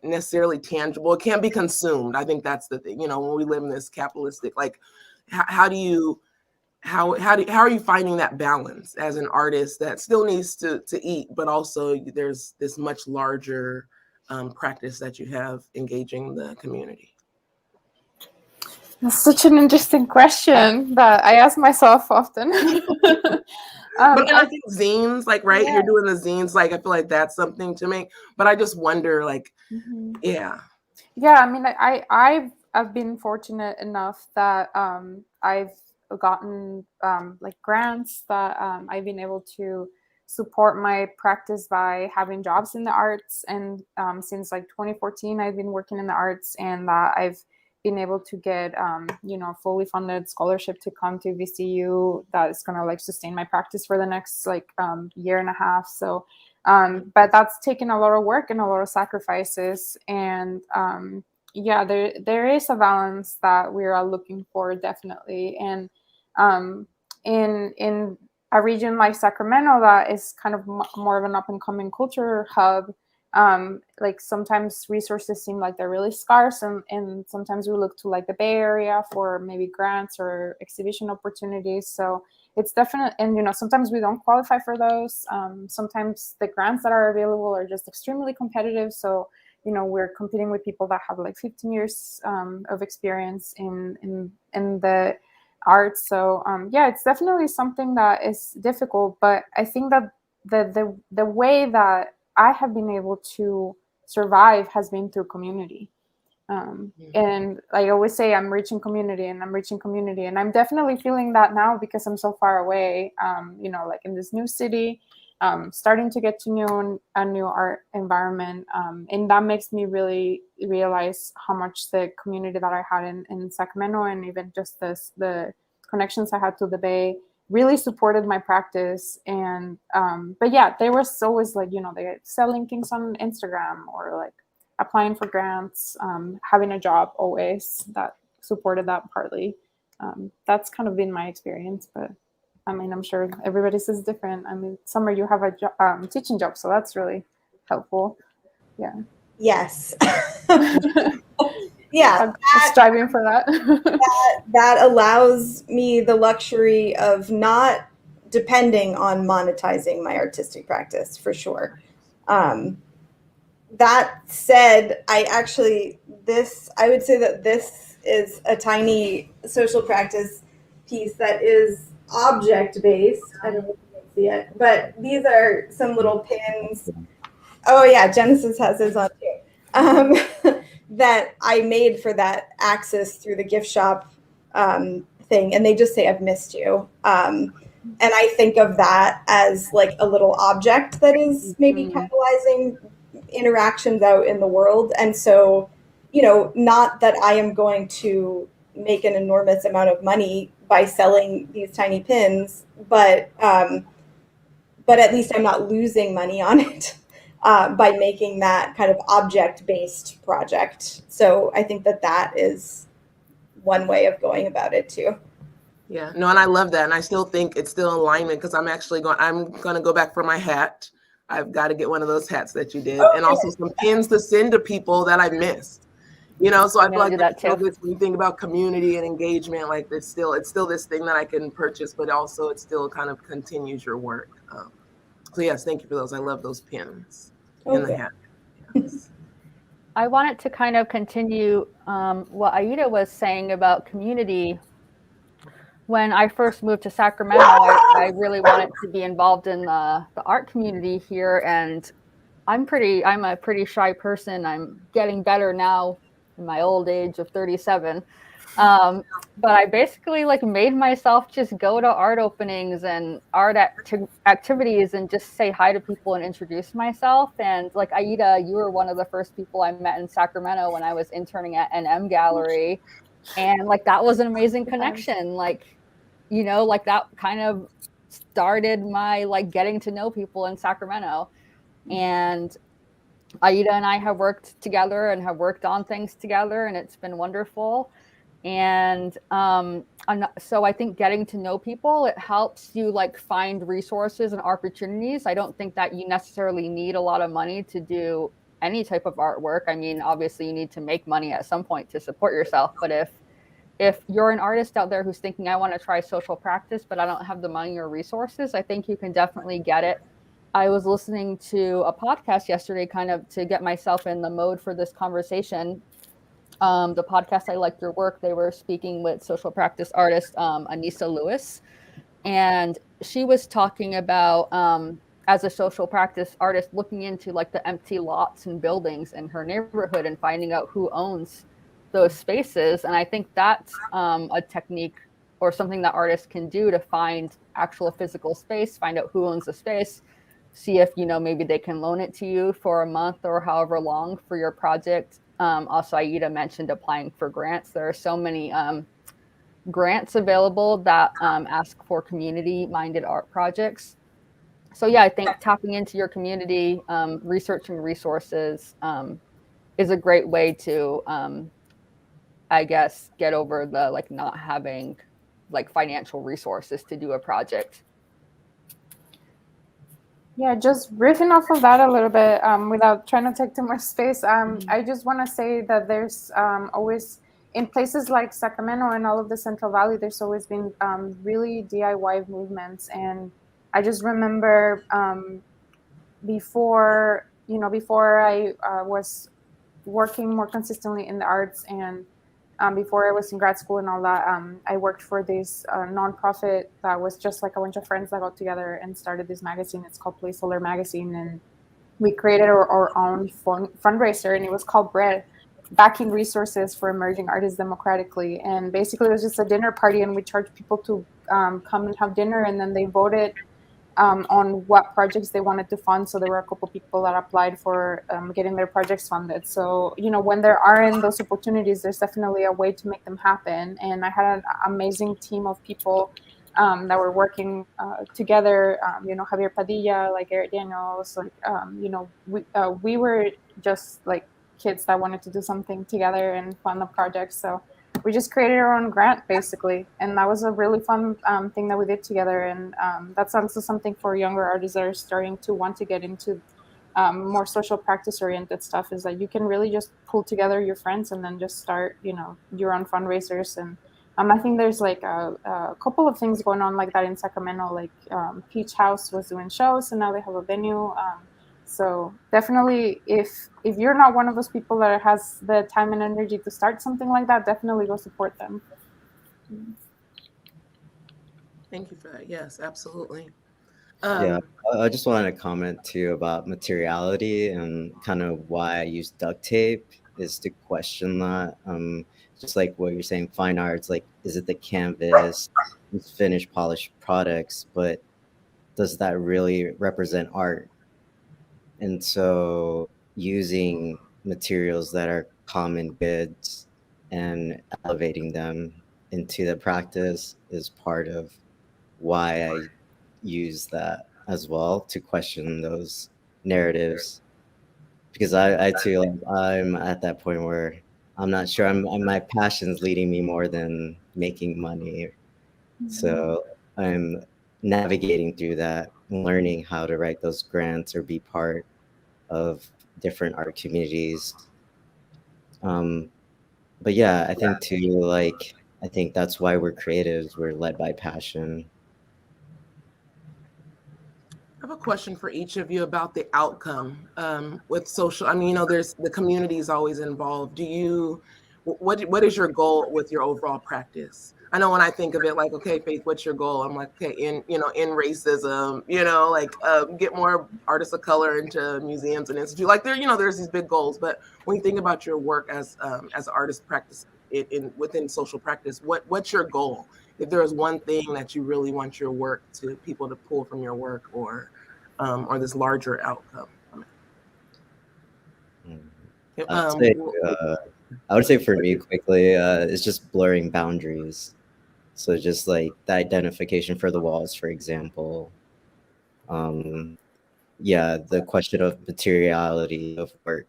necessarily tangible. It can't be consumed. I think that's the thing, when we live in this capitalistic, like, how are you finding that balance as an artist that still needs to eat, but also there's this much larger practice that you have engaging the community? That's such an interesting question that I ask myself often. But I think zines, like, right, Yeah. you're doing the zines, like, I feel like that's something to make, but I just wonder, like, yeah. I mean, I've been fortunate enough that I've gotten like grants that I've been able to support my practice by having jobs in the arts, and since like 2014 I've been working in the arts, and I've being able to get, fully funded scholarship to come to VCU that is going to like sustain my practice for the next year and a half. So, but that's taken a lot of work and a lot of sacrifices. And yeah, there is a balance that we are looking for, definitely. And in a region like Sacramento that is kind of more of an up and coming culture hub, like sometimes resources seem like they're really scarce, and sometimes we look to like the Bay Area for maybe grants or exhibition opportunities. So it's definitely, and sometimes we don't qualify for those. Sometimes the grants that are available are just extremely competitive. So we're competing with people that have like 15 years of experience in the arts. So yeah, it's definitely something that is difficult. But I think that the way that I have been able to survive has been through community. And I always say I'm reaching community, and I'm definitely feeling that now because I'm so far away, like in this new city, starting to get to know a new art environment. And that makes me really realize how much the community that I had in Sacramento, and even just the connections I had to the Bay, really supported my practice. And but yeah, there was always like they selling things on Instagram or like applying for grants, having a job always that supported that partly. That's kind of been my experience, but I mean, I'm sure everybody's is different. I mean, Summer, you have a teaching job, so that's really helpful. Yeah. Yes. Yeah. I'm striving for that. that allows me the luxury of not depending on monetizing my artistic practice, for sure. That said, I would say that this is a tiny social practice piece that is object-based. I don't know if you can see it, but these are some little pins. Oh yeah, Genesis has his on too. That I made for that access through the gift shop thing, and they just say, "I've missed you." And I think of that as like a little object that is maybe catalyzing interactions out in the world. And so, not that I am going to make an enormous amount of money by selling these tiny pins, but at least I'm not losing money on it by making that kind of object-based project. So I think that is one way of going about it too. Yeah, no, and I love that. And I still think it's still in alignment because I'm going to go back for my hat. I've got to get one of those hats that you did, and also some pins to send to people that I missed. So I feel like that too. when you think about community and engagement, like it's still this thing that I can purchase, but also it still kind of continues your work. So yes, thank you for those. I love those pins in the hat. Yes. I wanted to kind of continue what Aida was saying about community. When I first moved to Sacramento, I really wanted to be involved in the art community here, and I'm a pretty shy person. I'm getting better now in my old age of 37. But I basically like made myself just go to art openings and art activities and just say hi to people and introduce myself. And like Aida, you were one of the first people I met in Sacramento when I was interning at NM Gallery. And like that was an amazing connection. Like that kind of started my like getting to know people in Sacramento. And Aida and I have worked together and have worked on things together, and it's been wonderful. And so I think getting to know people, it helps you like find resources and opportunities. I don't think that you necessarily need a lot of money to do any type of artwork. I mean, obviously you need to make money at some point to support yourself, but if you're an artist out there who's thinking, I want to try social practice, but I don't have the money or resources, I think you can definitely get it. I was listening to a podcast yesterday kind of to get myself in the mode for this conversation. The podcast, I Liked Your Work, they were speaking with social practice artist Anissa Lewis. And she was talking about, as a social practice artist, looking into like the empty lots and buildings in her neighborhood and finding out who owns those spaces. And I think that's a technique or something that artists can do to find actual physical space, find out who owns the space, see if maybe they can loan it to you for a month or however long for your project, Also, Aida mentioned applying for grants. There are so many grants available that ask for community-minded art projects. So yeah, I think tapping into your community, researching resources is a great way to, I guess, get over the like not having like financial resources to do a project. Yeah, just riffing off of that a little bit, without trying to take too much space. I just want to say that there's always, in places like Sacramento and all of the Central Valley, there's always been really DIY movements. And I just remember before I was working more consistently in the arts, and before I was in grad school and all that, I worked for this nonprofit that was just like a bunch of friends that got together and started this magazine. It's called Placeholder Magazine, and we created our own fundraiser, and it was called Bread, backing resources for emerging artists democratically. And basically, it was just a dinner party, and we charged people to come and have dinner, and then they voted on what projects they wanted to fund. So there were a couple people that applied for getting their projects funded. So, when there aren't those opportunities, there's definitely a way to make them happen. And I had an amazing team of people that were working together, Javier Padilla, like Eric Daniels, like, we were just like kids that wanted to do something together and fund the project. So we just created our own grant basically, and that was a really fun thing that we did together. And that's also something for younger artists that are starting to want to get into more social practice oriented stuff, is that you can really just pull together your friends and then just start your own fundraisers. And I think there's like a couple of things going on like that in Sacramento, like Peach House was doing shows and now they have a venue. So definitely, if you're not one of those people that has the time and energy to start something like that, definitely go support them. Thank you for that. Yes, absolutely. Yeah, I just wanted to comment too about materiality and kind of why I use duct tape is to question that. Just like what you're saying, fine arts, like, is it the canvas, it's finished, polished products, but does that really represent art? And so using materials that are common goods and elevating them into the practice is part of why I use that as well, to question those narratives. Because I too, like, I'm at that point where I'm not sure my passion's leading me more than making money. So I'm navigating through that, learning how to write those grants or be part of different art communities. But yeah, I think too, like, I think that's why we're creatives. We're led by passion. I have a question for each of you about the outcome with social. I mean, there's the community is always involved. What is your goal with your overall practice? I know when I think of it, like, okay, Faith, what's your goal? I'm like, okay, in racism, like get more artists of color into museums and institute. Like there's these big goals. But when you think about your work as an artist practice within social practice, what's your goal? If there is one thing that you really want your work to people to pull from your work, or this larger outcome. I would say for me quickly, it's just blurring boundaries. So just like the identification for the walls, for example. Yeah, the question of materiality of work.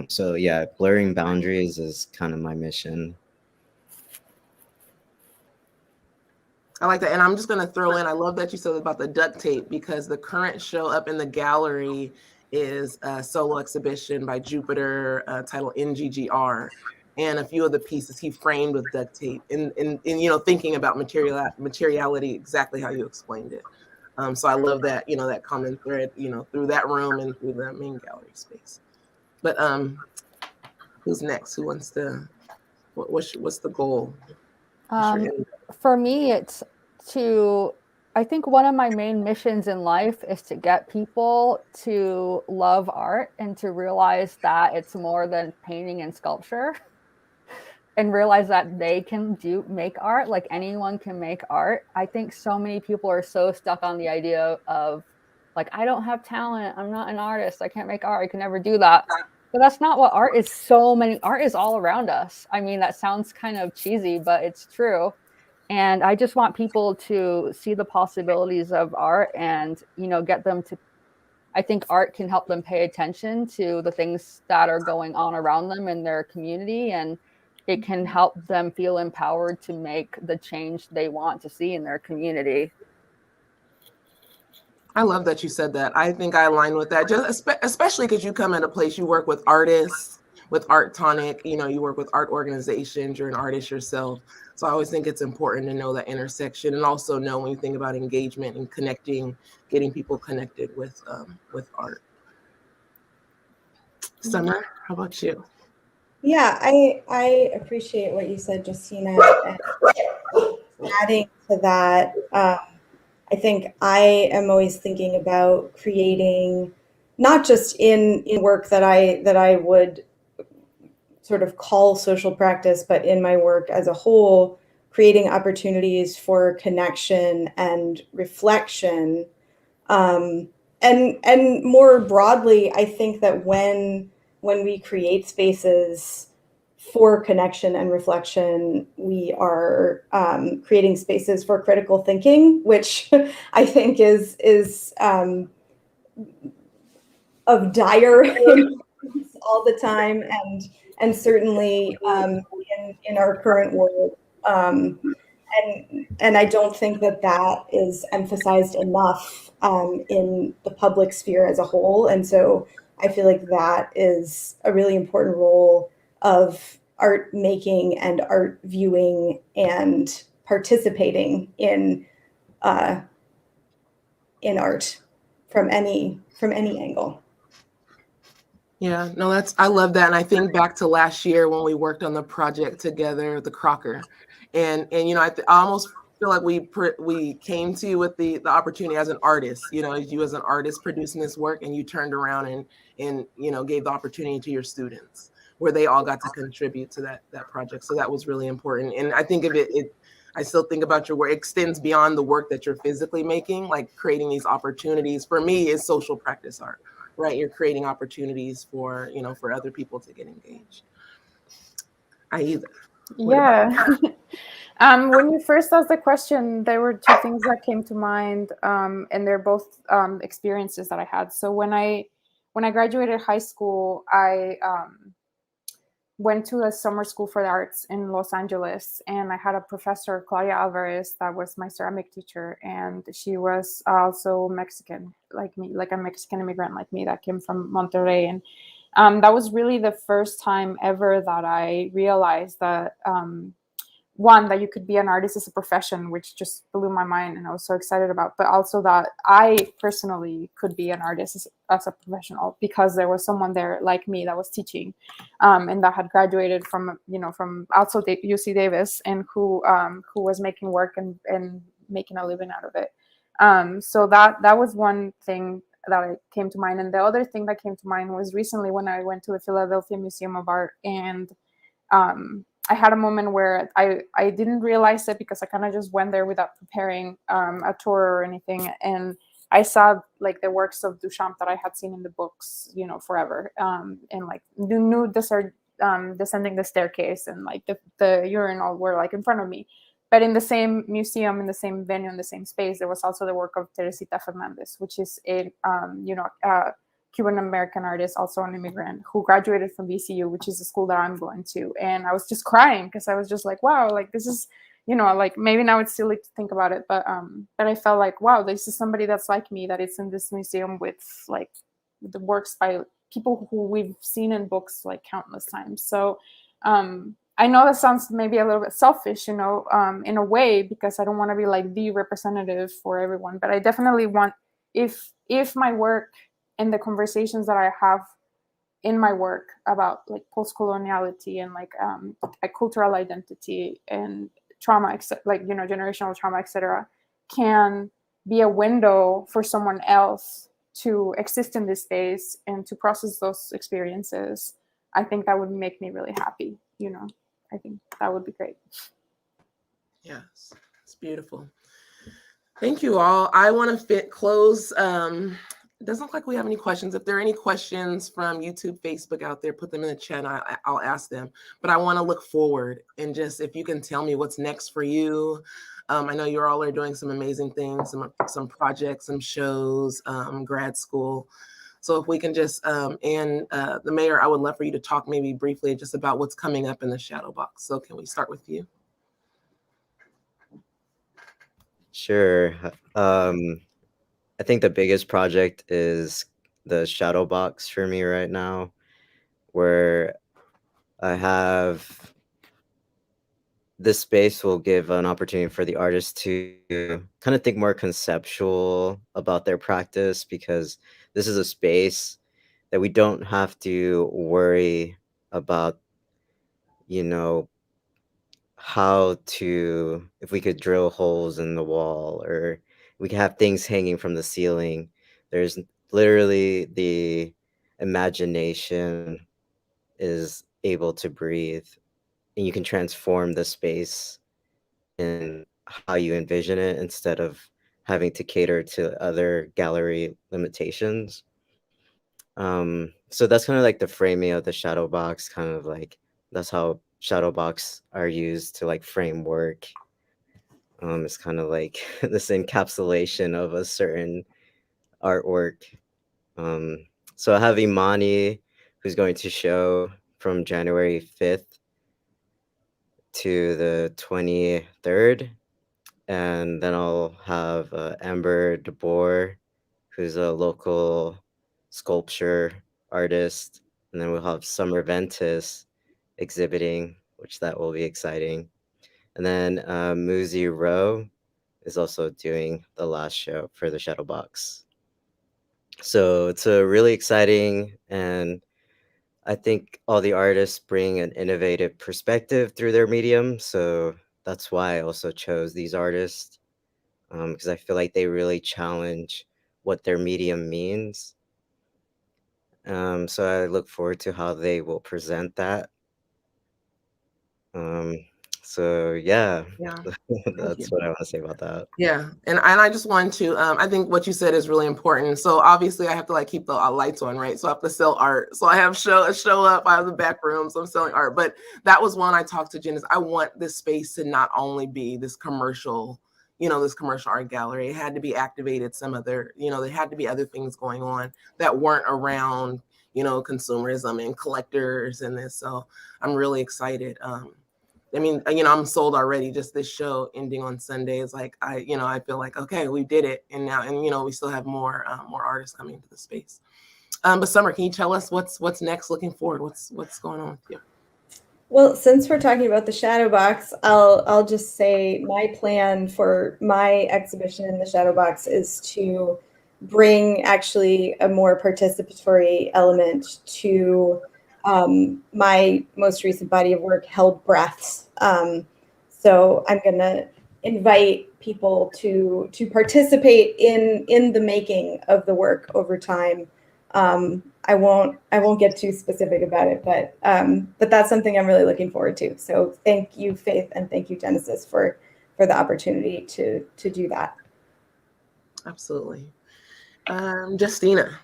So yeah, blurring boundaries is kind of my mission. I like that. And I'm just going to throw in, I love that you said about the duct tape, because the current show up in the gallery is a solo exhibition by Jupiter titled NGGR. And a few of the pieces he framed with duct tape and thinking about materiality, exactly how you explained it. So I love that, that common thread, through that room and through the main gallery space. But who's next? Who wants to, what's the goal? For me, it's I think one of my main missions in life is to get people to love art and to realize that it's more than painting and sculpture, and realize that they can make art, like anyone can make art. I think so many people are so stuck on the idea of like, I don't have talent, I'm not an artist, I can't make art, I can never do that. But that's not what art is. Art is all around us. I mean, that sounds kind of cheesy, but it's true. And I just want people to see the possibilities of art and, get them to, I think art can help them pay attention to the things that are going on around them in their community. And it can help them feel empowered to make the change they want to see in their community. I love that you said that. I think I align with that, just especially because you come at a place, you work with artists, with Art Tonic, you work with art organizations, you're an artist yourself. So I always think it's important to know that intersection, and also know when you think about engagement and connecting, getting people connected with art. Summer, how about you? Yeah, I appreciate what you said, Justina. And adding to that, I think I am always thinking about creating, not just in work that I would sort of call social practice, but in my work as a whole, creating opportunities for connection and reflection. And more broadly, I think that when we create spaces for connection and reflection, we are creating spaces for critical thinking, which I think is of dire importance all the time, and certainly in our current world. And I don't think that is emphasized enough in the public sphere as a whole. And so I feel like that is a really important role of art making and art viewing and participating in art from any angle. Yeah, no, I love that. And I think back to last year when we worked on the project together, the Crocker. And I almost feel like we came to you with the opportunity as an artist, you as an artist producing this work, and you turned around and gave the opportunity to your students, where they all got to contribute to that project. So that was really important. And I think of it I still think about your work, it extends beyond the work that you're physically making, like creating these opportunities. For me, is social practice art. Right, you're creating opportunities for for other people to get engaged. Aida. Yeah. When you first asked the question, there were two things that came to mind, and they're both experiences that I had. So when I graduated high school, I went to a summer school for the arts in Los Angeles, and I had a professor, Claudia Alvarez, that was my ceramic teacher, and she was also Mexican, like me, like a Mexican immigrant like me that came from Monterrey. And that was really the first time ever that I realized that one, that you could be an artist as a profession, which just blew my mind and I was so excited about, but also that I personally could be an artist as a professional, because there was someone there like me that was teaching, and that had graduated from also UC Davis, and who was making work and making a living out of it. So that was one thing that came to mind. And the other thing that came to mind was recently when I went to the Philadelphia Museum of Art, and I had a moment where I didn't realize it, because I kind of just went there without preparing a tour or anything. And I saw like the works of Duchamp that I had seen in the books, forever. And like the nude descending the staircase, and like the urinal were like in front of me. But in the same museum, in the same venue, in the same space, there was also the work of Teresita Fernandez, which is a Cuban American artist, also an immigrant, who graduated from VCU, which is the school that I'm going to. And I was just crying, because I was just like, wow, like this is, like maybe now it's silly to think about it, but I felt like, wow, this is somebody that's like me, that it's in this museum with like the works by people who we've seen in books like countless times. So I know that sounds maybe a little bit selfish, in a way, because I don't want to be like the representative for everyone, but I definitely want, if my work and the conversations that I have in my work about like post-coloniality and like a cultural identity and trauma, like, generational trauma, etc., can be a window for someone else to exist in this space and to process those experiences, I think that would make me really happy. I think that would be great. Yes, it's beautiful. Thank you all. I want to close It doesn't look like we have any questions. If there are any questions from YouTube, Facebook out there, put them in the chat. I'll ask them. But I want to look forward and just if you can tell me what's next for you. I know you all are doing some amazing things, some projects, some shows, grad school. So if we can just, and the mayor, I would love for you to talk maybe briefly just about what's coming up in the shadow box. So can we start with you? Sure. I think the biggest project is the shadow box for me right now, where I have this space will give an opportunity for the artist to kind of think more conceptual about their practice, because this is a space that we don't have to worry about, you know, if we could drill holes in the wall or we can have things hanging from the ceiling. There's literally the imagination is able to breathe, and you can transform the space in how you envision it instead of having to cater to other gallery limitations. So that's kind of like the framing of the shadow box, kind of like that's how shadow box are used to like frame work. It's kind of like this encapsulation of a certain artwork. Um, so I have Imani, who's going to show from January 5th to the 23rd. And then I'll have Amber DeBoer, who's a local sculpture artist. And then we'll have Summer Ventis exhibiting, which that will be exciting. And then Muzi Rowe is also doing the last show for the Shadow Box. So it's a really exciting, and I think all the artists bring an innovative perspective through their medium. So that's why I also chose these artists, because I feel like they really challenge what their medium means. So I look forward to how they will present that. So yeah, Yeah. that's what I want to say about that. Yeah, and I just want to. I think what you said is really important. So obviously, I have to like keep the lights on, right? So I have to sell art. So I have show up. I have the back room, so I'm selling art. But that was when I talked to Jen. Is I want this space to not only be this commercial, this commercial art gallery. It had to be activated. Some other, there had to be other things going on that weren't around, consumerism and collectors and this. So I'm really excited. I mean, I'm sold already. Just this show ending on Sunday is like, I feel like, okay, we did it. And now, we still have more artists coming into the space. But Summer, can you tell us what's next? Looking forward, what's going on with you? Well, since we're talking about the Shadow Box, I'll just say my plan for my exhibition in the Shadow Box is to bring actually a more participatory element to my most recent body of work, Held Breaths. So I'm going to invite people to participate in the making of the work over time. I won't get too specific about it, but that's something I'm really looking forward to. So thank you, Faith, and thank you, Genesis, for the opportunity to do that. Absolutely. Justina,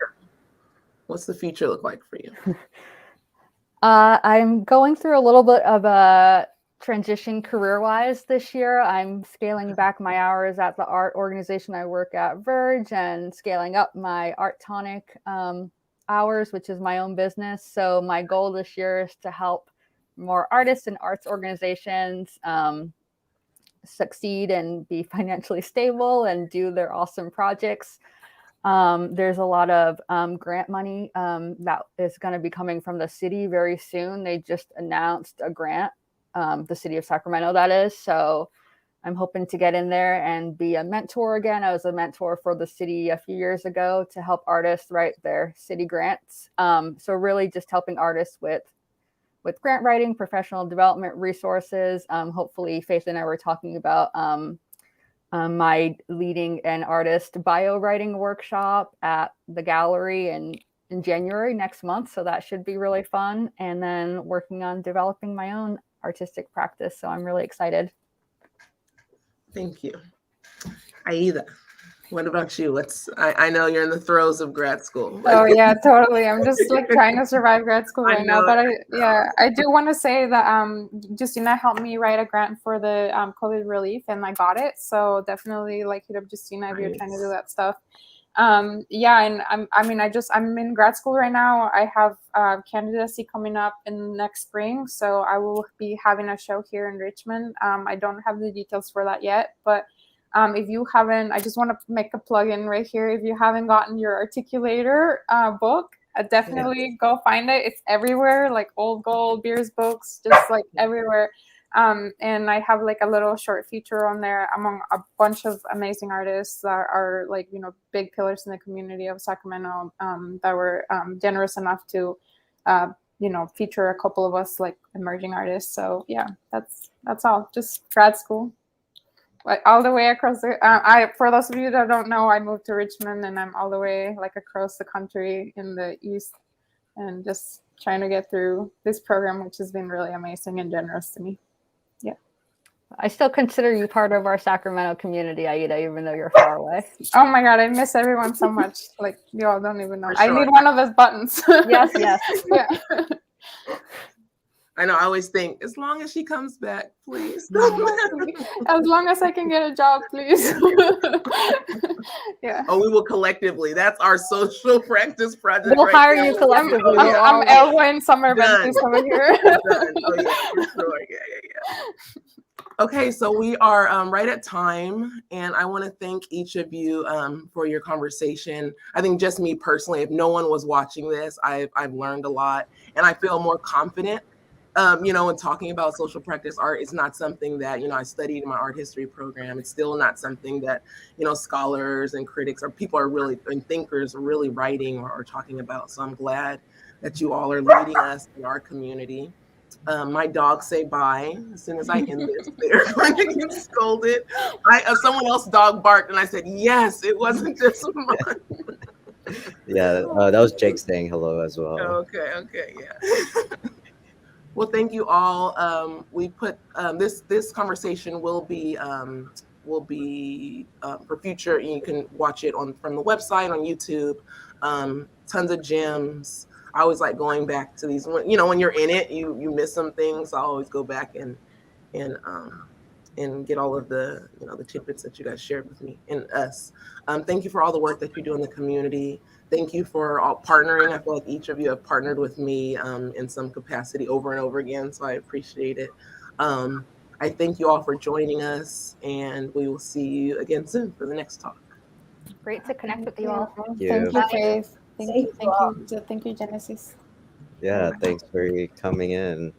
what's the future look like for you? I'm going through a little bit of a transition career-wise this year. I'm scaling back my hours at the art organization I work at, Verge, and scaling up my Art Tonic hours, which is my own business. So my goal this year is to help more artists and arts organizations succeed and be financially stable and do their awesome projects. There's a lot of grant money that is going to be coming from the city very soon. They just announced a grant, the city of Sacramento, that is. So I'm hoping to get in there and be a mentor again. I was a mentor for the city a few years ago to help artists write their city grants. So really just helping artists with grant writing, professional development resources. Hopefully Faith and I were talking about my leading an artist bio writing workshop at the gallery in January next month. So that should be really fun. And then working on developing my own artistic practice. So I'm really excited. Thank you. Aida, What about you? I know you're in the throes of grad school. Oh yeah, totally. I'm just like trying to survive grad school I right now. know But it. I do want to say that Justina helped me write a grant for the COVID relief, and I got it. So definitely like hit up Justina if you're trying to do that stuff. Yeah, and I'm in grad school right now. I have candidacy coming up in next spring, so I will be having a show here in Richmond. I don't have the details for that yet, but if you haven't, I just want to make a plug-in right here. If you haven't gotten your Articulator book, definitely go find it. It's everywhere, like Old Gold, Beers books, just like everywhere. And I have like a little short feature on there among a bunch of amazing artists that are like, you know, big pillars in the community of Sacramento that were generous enough to, you know, feature a couple of us like emerging artists. So yeah, that's all. Just grad school. Like all the way across the for those of you that don't know, I moved to Richmond and I'm all the way like across the country in the east and just trying to get through this program, which has been really amazing and generous to me. Yeah. I still consider you part of our Sacramento community, Aida, even though you're far away. Oh my God, I miss everyone so much. Like you all don't even know. For I sure. need one of those buttons. Yes, yes. Yeah. I know. I always think, as long as she comes back, please. As long as I can get a job, please. Yeah. Oh, we will collectively. That's our social practice project. We'll right hire there. you collectively. I'm Elva in Summer Done. Ventis over here. Done. Oh, yeah, for sure. Yeah. Okay, so we are right at time, and I want to thank each of you for your conversation. I think just me personally, if no one was watching this, I've learned a lot, and I feel more confident. You know, in talking about social practice art, it's not something that, you know, I studied in my art history program. It's still not something that, you know, scholars and critics or people are really, and thinkers are really writing or talking about. So I'm glad that you all are leading us in our community. My dogs say bye as soon as I end this. They're going to get scolded. Someone else's dog barked, and I said, yes, it wasn't just mine. Yeah, that was Jake saying hello as well. Okay, yeah. Well, thank you all. We put this conversation will be for future. You can watch it from the website on YouTube. Tons of gems. I always like going back to these. You know, when you're in it, you miss some things. I always go back and get all of the, you know, the tidbits that you guys shared with me and us. Thank you for all the work that you do in the community. Thank you for all partnering. I feel like each of you have partnered with me in some capacity over and over again, so I appreciate it. I thank you all for joining us, and we will see you again soon for the next talk. Great to connect with you all. Thank you. Thank you, Faith. Thank you, Genesis. Yeah, thanks for coming in.